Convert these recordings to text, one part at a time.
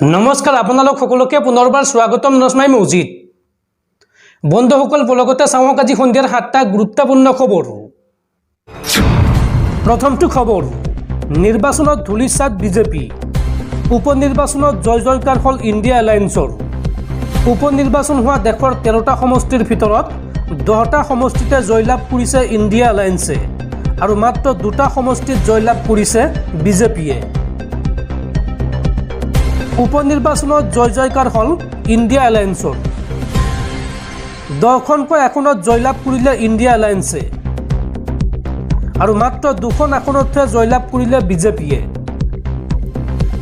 নমস্কাৰ আপোনালোক সকলোকে পুনৰবাৰ স্বাগতম নজমাই মছজিদ বন্ধুসকল বলগতে চাওক আজি সন্ধিয়াৰ 7টা গুৰুত্বপূৰ্ণ খবৰ। প্ৰথমটো খবৰ, নিৰ্বাচনত ধুলিচাত বিজেপি, উপনিৰ্বাচনত জয় জয়কাৰ হল ইণ্ডিয়া এলায়েন্সৰ। উপনিৰ্বাচন হোৱা দেশৰ 13টা সমষ্টিৰ ভিতৰত 10টা সমষ্টিতে জয়লাভ কৰিছে ইণ্ডিয়া এলায়েন্সে আৰু মাত্ৰ 2টা সমষ্টিত জয়লাভ কৰিছে বিজেপিয়ে। উপনিৰ্বাচনত জয় জয়কাৰ হল ইণ্ডিয়া এলায়েন্সৰ। 10খনকৈ আসনত জয়লাভ কৰিলে ইণ্ডিয়া এলায়েন্সে আৰু মাত্ৰ 2খন আসনতহে জয়লাভ কৰিলে বিজেপিয়ে।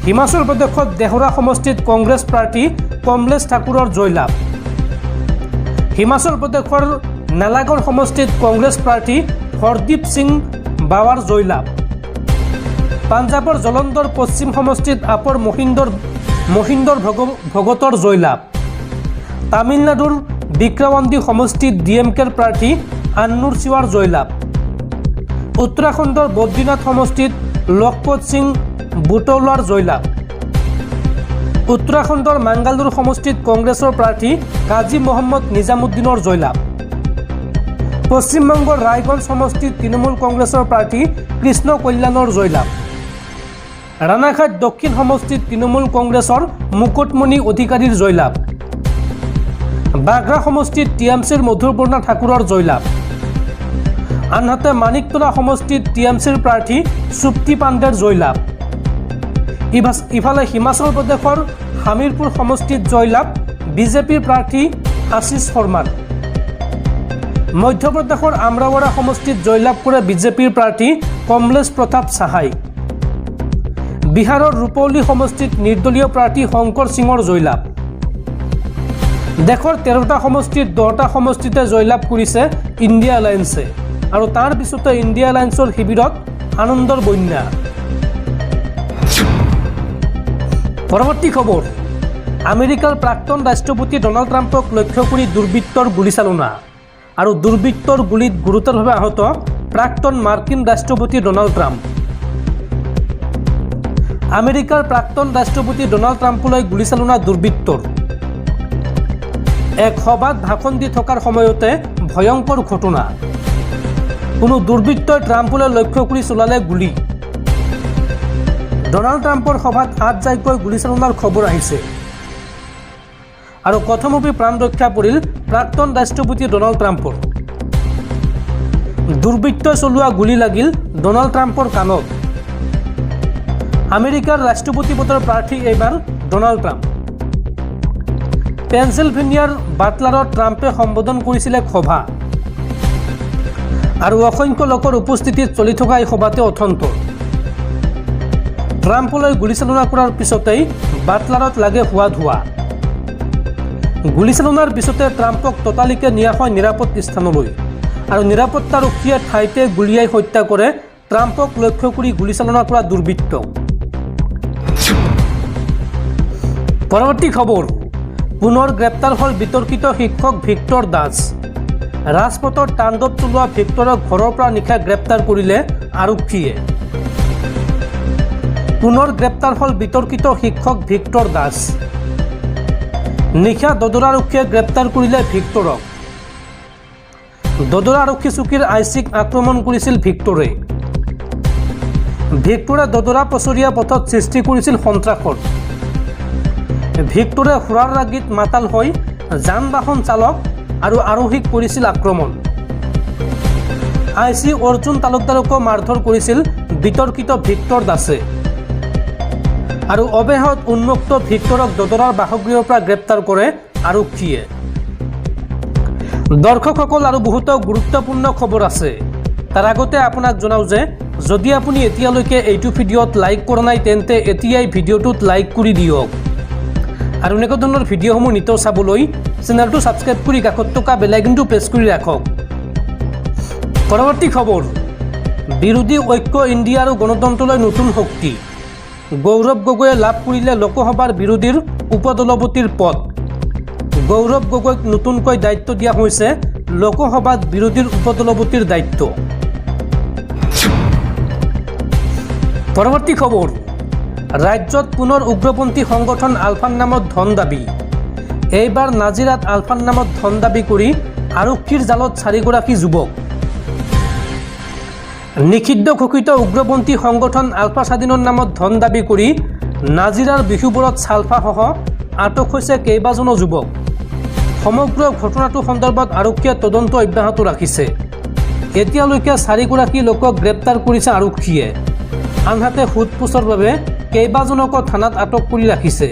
হিমাচল প্ৰদেশত দেহৰা সমষ্টিত কংগ্ৰেছ প্ৰাৰ্থী কমলেশ ঠাকুৰৰ জয়লাভ। হিমাচল প্ৰদেশৰ নালাগড় সমষ্টিত কংগ্ৰেছ প্ৰাৰ্থী হৰদীপ সিং বাৱাৰ জয়লাভ। পাঞ্জাবৰ জলন্ধৰ পশ্চিম সমষ্টিত আপৰ মহিন্দৰ ভগতৰ জয়লাভ। তামিলনাডুৰ বিক্ৰৱান্দি সমষ্টিত ডিএমকেৰ প্ৰাৰ্থী আন্নুৰ শিৱাৰ জয়লাভ। উত্তৰাখণ্ডৰ বদ্ৰীনাথ সমষ্টিত লখপত সিং বুটৌলাৰ জয়লাভ। উত্তৰাখণ্ডৰ মাংগালুৰু সমষ্টিত কংগ্ৰেছৰ প্ৰাৰ্থী কাজী মহম্মদ নিজামুদ্দিনৰ জয়লাভ। পশ্চিমবংগৰ ৰায়গঞ্জ সমষ্টিত তৃণমূল কংগ্ৰেছৰ প্ৰাৰ্থী কৃষ্ণ কল্যাণৰ জয়লাভ। ৰাণাঘাট দক্ষিণ সমষ্টিত তৃণমূল কংগ্ৰেছৰ মুকুটমণি অধিকাৰীৰ জয়লাভ। বাগ্ৰা সমষ্টিত টিএমচিৰ মধুপৰ্ণা ঠাকুৰৰ জয়লাভ। আনহাতে মানিকতলা সমষ্টিত টিএমচিৰ প্ৰাৰ্থী সুপ্তি পাণ্ডেৰ জয়লাভ। ইফালে হিমাচল প্ৰদেশৰ হামিৰপুৰ সমষ্টিত জয়লাভ বিজেপিৰ প্ৰাৰ্থী আশিষ শৰ্মাৰ। মধ্যপ্ৰদেশৰ আমৰাৱাড়া সমষ্টিত জয়লাভ কৰে বিজেপিৰ প্ৰাৰ্থী কমলেশ প্ৰতাপ সাহাই। বিহাৰৰ ৰূপৌলী সমষ্টিত নিৰ্দলীয় প্ৰাৰ্থী শংকৰ সিঙৰ জয়লাভ। দেশৰ 13টা সমষ্টিত 10টা সমষ্টিতে জয়লাভ কৰিছে ইণ্ডিয়া এলায়েন্সে আৰু তাৰ পিছতে ইণ্ডিয়া এলায়েন্সৰ শিবিৰত আনন্দৰ বন্যা। পৰৱৰ্তী খবৰ, আমেৰিকাৰ প্ৰাক্তন ৰাষ্ট্ৰপতি ডনাল্ড ট্ৰাম্পক লক্ষ্য কৰি দুৰ্বৃত্তৰ গুলীচালনা আৰু দুৰ্বৃত্তৰ গুলীত গুৰুতৰভাৱে আহত প্ৰাক্তন মাৰ্কিন ৰাষ্ট্ৰপতি ডনাল্ড ট্ৰাম্প। আমেৰিকাৰ প্ৰাক্তন ৰাষ্ট্ৰপতি ডনাল্ড ট্ৰাম্পলৈ গুলীচালনা দুৰ্বৃত্তৰ। এক সভাত ভাষণ দি থকাৰ সময়তে ভয়ংকৰ ঘটনা। কোনো দুৰ্বৃত্তই ট্ৰাম্পলৈ লক্ষ্য কৰি চলালে গুলী। ডনাল্ড ট্ৰাম্পৰ সভাত আতজাইকৈ গুলীচালনাৰ খবৰ আহিছে আৰু কথমপি প্ৰাণ ৰক্ষা পৰিল প্ৰাক্তন ৰাষ্ট্ৰপতি ডনাল্ড ট্ৰাম্পৰ। দুৰ্বৃত্তই চলোৱা গুলী লাগিল ডনাল্ড ট্ৰাম্পৰ কাণত। আমেৰিকাৰ ৰাষ্ট্ৰপতি পদৰ প্ৰাৰ্থী এইবাৰ ডনাল্ড ট্ৰাম্প। পেনচিলভেনিয়াৰ বাটলাৰত ট্ৰাম্পে সম্বোধন কৰিছিলে সভা আৰু অসংখ্য লোকৰ উপস্থিতিত চলি থকা এই সভাতে অথন্তৰ। ট্ৰাম্পলৈ গুলীচালনা কৰাৰ পিছতেই বাটলাৰত লাগে হোৱা ধোৱা। গুলীচালনাৰ পিছতে ট্ৰাম্পক ততালিকে নিয়া হয় নিৰাপদ স্থানলৈ আৰু নিৰাপত্তাৰক্ষীয়ে ঠাইতে গুলীয়াই হত্যা কৰে ট্ৰাম্পক লক্ষ্য কৰি গুলীচালনা কৰা দুৰ্বৃত্ত। পৰৱৰ্তী খবৰ, পুনৰ গ্ৰেপ্তাৰ হল বিতৰ্কিত শিক্ষক ভিক্টৰ দাস। ৰাজপথত তাণ্ডৱ চলোৱা ভিক্টৰক ঘৰৰ পৰা নিশা গ্ৰেপ্তাৰ কৰিলে আৰক্ষীয়ে। পুনৰ গ্ৰেপ্তাৰ হল বিতৰ্কিত শিক্ষক ভিক্টৰ দাস। নিশা দদৰা আৰক্ষীয়ে গ্ৰেপ্তাৰ কৰিলে ভিক্টৰক। দদৰা আৰক্ষী চকীৰ আইচিক আক্ৰমণ কৰিছিল ভিক্টৰে। ভিক্টৰে দদৰা পচৰীয়া পথত সৃষ্টি কৰিছিল সন্ত্ৰাসৰ। ভিক্টৰে সুৰাৰ ৰাগীত মাতাল হৈ যান বাহন চালক আৰু আৰোহীক কৰিছিল আক্ৰমণ। আইচি অৰ্জুন তালুকদাৰকো মাৰধৰ কৰিছিল বিতৰ্কিত ভিক্টৰ দাসে আৰু অৱশেষত উন্মুক্ত ভিক্টৰক দদৰাৰ বাসগৃহৰ পৰা গ্ৰেপ্তাৰ কৰে আৰক্ষীয়ে। দৰ্শকসকল আৰু বহুতো গুৰুত্বপূৰ্ণ খবৰ আছে। তাৰ আগতে আপোনাক জনাওঁ যে যদি আপুনি এতিয়ালৈকে এইটো ভিডিঅ'ত লাইক কৰা নাই তেন্তে এতিয়াই ভিডিঅ'টোত লাইক কৰি দিয়ক আৰু এনেকুৱা ধৰণৰ ভিডিঅ'সমূহ নিতৌ চাবলৈ চেনেলটো ছাবস্ক্ৰাইব কৰি কাষত থকা বেল আইকনটো প্ৰেছ কৰি ৰাখক। পৰৱৰ্তী খবৰ, বিৰোধী ঐক্য ইণ্ডিয়া আৰু গণতন্ত্ৰলৈ নতুন শক্তি। গৌৰৱ গগৈয়ে লাভ কৰিলে লোকসভাৰ বিৰোধীৰ উপদলপতিৰ পদ। গৌৰৱ গগৈক নতুনকৈ দায়িত্ব দিয়া হৈছে লোকসভাত বিৰোধীৰ উপদলপতিৰ দায়িত্ব। পৰৱৰ্তী খবৰ, ৰাজ্যত পুনৰ উগ্ৰপন্থী সংগঠন আলফাৰ নামত ধন দাবী। এইবাৰ নাজিৰাত আলফাৰ নামত ধন দাবী কৰি আৰক্ষীৰ জালত 4গৰাকী যুৱক। নিষিদ্ধ ঘোষিত উগ্ৰপন্থী সংগঠন আলফা স্বাধীনৰ নামত ধন দাবী কৰি নাজিৰাৰ বিহুবোৰত চালফাসহ আটক হৈছে কেইবাজনো যুৱক। সমগ্ৰ ঘটনাটো সন্দৰ্ভত আৰক্ষীয়ে তদন্ত অব্যাহত ৰাখিছে। এতিয়ালৈকে 4গৰাকী লোকক গ্ৰেপ্তাৰ কৰিছে আৰক্ষীয়ে, আনহাতে সোধপোছৰ বাবে কেইবাজনকো থানাত আটক কৰি ৰাখিছে।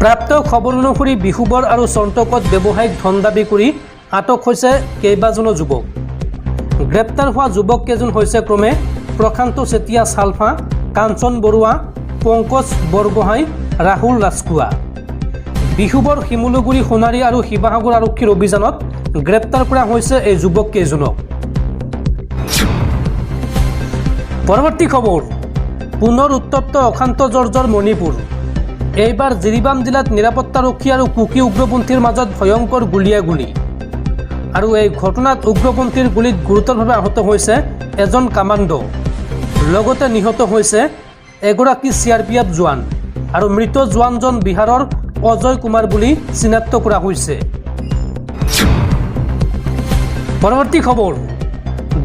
প্ৰাপ্ত খবৰ অনুসৰি বিহুবৰ আৰু চন্তকত ব্যৱসায়িক ধন দাবী কৰি আটক হৈছে কেইবাজনো যুৱক। গ্ৰেপ্তাৰ হোৱা যুৱককেইজন হৈছে ক্ৰমে প্ৰশান্ত চেতিয়া চালফা, কাঞ্চন বৰুৱা, পংকজ বৰগোহাঁই, ৰাহুল ৰাজখোৱা। বিহুবৰ শিমলুগুৰি, সোণাৰী আৰু শিৱসাগৰ আৰক্ষীৰ অভিযানত গ্ৰেপ্তাৰ কৰা হৈছে এই যুৱককেইজনক। পৰৱৰ্তী খবৰ, পুনৰ উত্তপ্ত অশান্ত জৰ্জৰ মণিপুৰ। এইবাৰ জিৰিবাম জিলাত নিৰাপত্তাৰক্ষী আৰু কুকি উগ্ৰপন্থীৰ মাজত ভয়ংকৰ গুলীয়াগুলী। আৰু এই ঘটনাত উগ্ৰপন্থীৰ গুলীত গুৰুতৰভাৱে আহত হৈছে এজন কামাণ্ডো, লগতে নিহত হৈছে এগৰাকী CRPF জোৱান। আৰু মৃত জোৱানজন বিহাৰৰ অজয় কুমাৰ বুলি চিনাক্ত কৰা হৈছে। পৰৱৰ্তী খবৰ,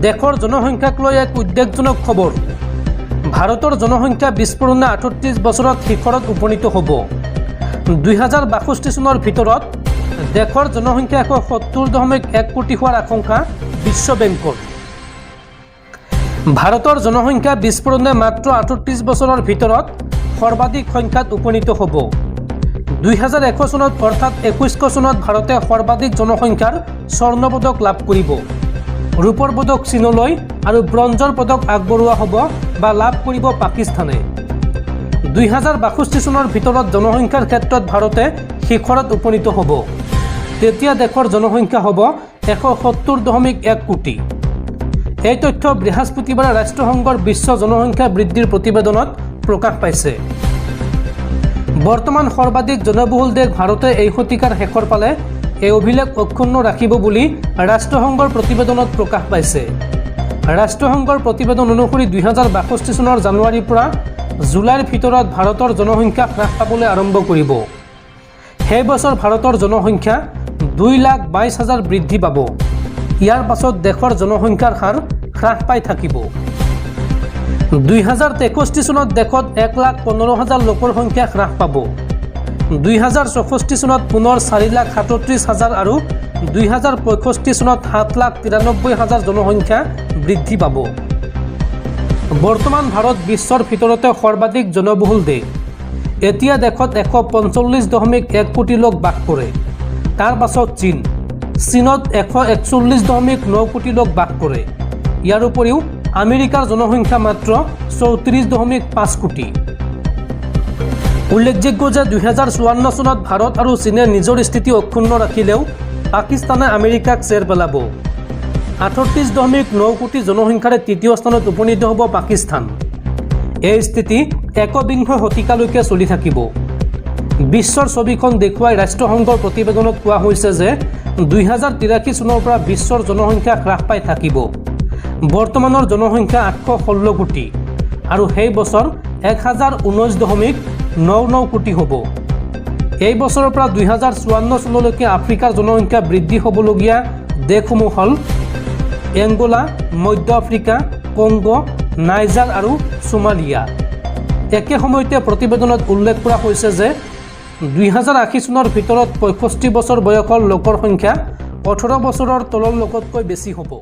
দেশৰ জনসংখ্যাক লৈ এক উদ্বেগজনক খবৰ। ভাৰতৰ জনসংখ্যা বিস্ফোৰণে 38 বছৰত শিখৰত উপনীত হ'ব। 2062 চনৰ ভিতৰত দেশৰ জনসংখ্যা 170.1 কোটি হোৱাৰ আশংকা বিশ্ব বেংকৰ। ভাৰতৰ জনসংখ্যা বিস্ফোৰণে মাত্ৰ 38 বছৰৰ ভিতৰত সৰ্বাধিক সংখ্যাত উপনীত হ'ব। 2001 চনত অৰ্থাৎ 21 চনত ভাৰতে সৰ্বাধিক জনসংখ্যাৰ স্বৰ্ণ পদক লাভ কৰিব। ৰূপৰ পদক চীনলৈ আৰু ব্ৰঞ্জৰ পদক আগবঢ়োৱা হ'ব বা লাভ কৰিব পাকিস্তানে। 2062 চনৰ ভিতৰত জনসংখ্যাৰ ক্ষেত্ৰত ভাৰতে শিখৰত উপনীত হ'ব। তেতিয়া দেশৰ জনসংখ্যা হ'ব 170.1 কোটি। এই তথ্য বৃহস্পতিবাৰে ৰাষ্ট্ৰসংঘৰ বিশ্ব জনসংখ্যা বৃদ্ধিৰ প্ৰতিবেদনত প্ৰকাশ পাইছে। বৰ্তমান সৰ্বাধিক জনবহুল দেশ ভাৰতে এই শতিকাৰ শেষৰ ফালে এই অভিলেখ অক্ষুণ্ণ ৰাখিব বুলি ৰাষ্ট্ৰসংঘৰ প্ৰতিবেদনত প্ৰকাশ পাইছে। ৰাষ্ট্ৰসংঘৰ প্ৰতিবেদন অনুসৰি 2062 চনৰ জানুৱাৰীৰ পৰা জুলাইৰ ভিতৰত ভাৰতৰ জনসংখ্যা হ্ৰাস পাবলৈ আৰম্ভ কৰিব। সেই বছৰ ভাৰতৰ জনসংখ্যা 2,22,000 বৃদ্ধি পাব। ইয়াৰ পাছত দেশৰ জনসংখ্যাৰ হাৰ হ্ৰাস পাই থাকিব। 2063 চনত দেশত 1,15,000 লোকৰ সংখ্যা হ্ৰাস পাব। 2064 চনত পুনৰ 4,37,000 আৰু 2065 চনত 7,93,000 জনসংখ্যা বৃদ্ধি পাব। বৰ্তমান ভাৰত বিশ্বৰ ভিতৰতে সৰ্বাধিক জনবহুল দেশ। এতিয়া দেশত 145.1 কোটি লোক বাস কৰে। তাৰ পাছত চীনত 141.9 কোটি লোক বাস কৰে। ইয়াৰ উপৰিও আমেৰিকাৰ জনসংখ্যা মাত্ৰ 34.5 কোটি। উল্লেখযোগ্য যে 2054 চনত ভাৰত আৰু চীনে নিজৰ স্থিতি অক্ষুণ্ণ ৰাখিলেও পাকিস্তানে আমেৰিকাক চেৰ পেলাব। 38.9 কোটি জনসংখ্যাৰে তৃতীয় স্থানত উপনীত হ'ব পাকিস্তান। এই স্থিতি একবিংশ শতিকালৈকে চলি থাকিব। বিশ্বৰ ছবিখন দেখুৱাই ৰাষ্ট্ৰসংঘৰ প্ৰতিবেদনত কোৱা হৈছে যে 2083 চনৰ পৰা বিশ্বৰ জনসংখ্যা হ্ৰাস পাই থাকিব। বৰ্তমানৰ জনসংখ্যা 816 কোটি আৰু সেই বছৰ 1019.99 কোটি হ'ব। এই বছৰৰ পৰা 2054 চনলৈকে আফ্ৰিকাৰ জনসংখ্যা বৃদ্ধি হ'বলগীয়া দেশসমূহ হ'ল এংগোলা, মধ্য আফ্ৰিকা, কংগো, নাইজাৰ আৰু সোমালিয়া। একে সময়তে প্ৰতিবেদনত উল্লেখ কৰা হৈছে যে 2080 চনৰ ভিতৰত 65 বছৰ বয়সৰ লোকৰ সংখ্যা 18 বছৰৰ তলৰ লোকতকৈ বেছি হ'ব।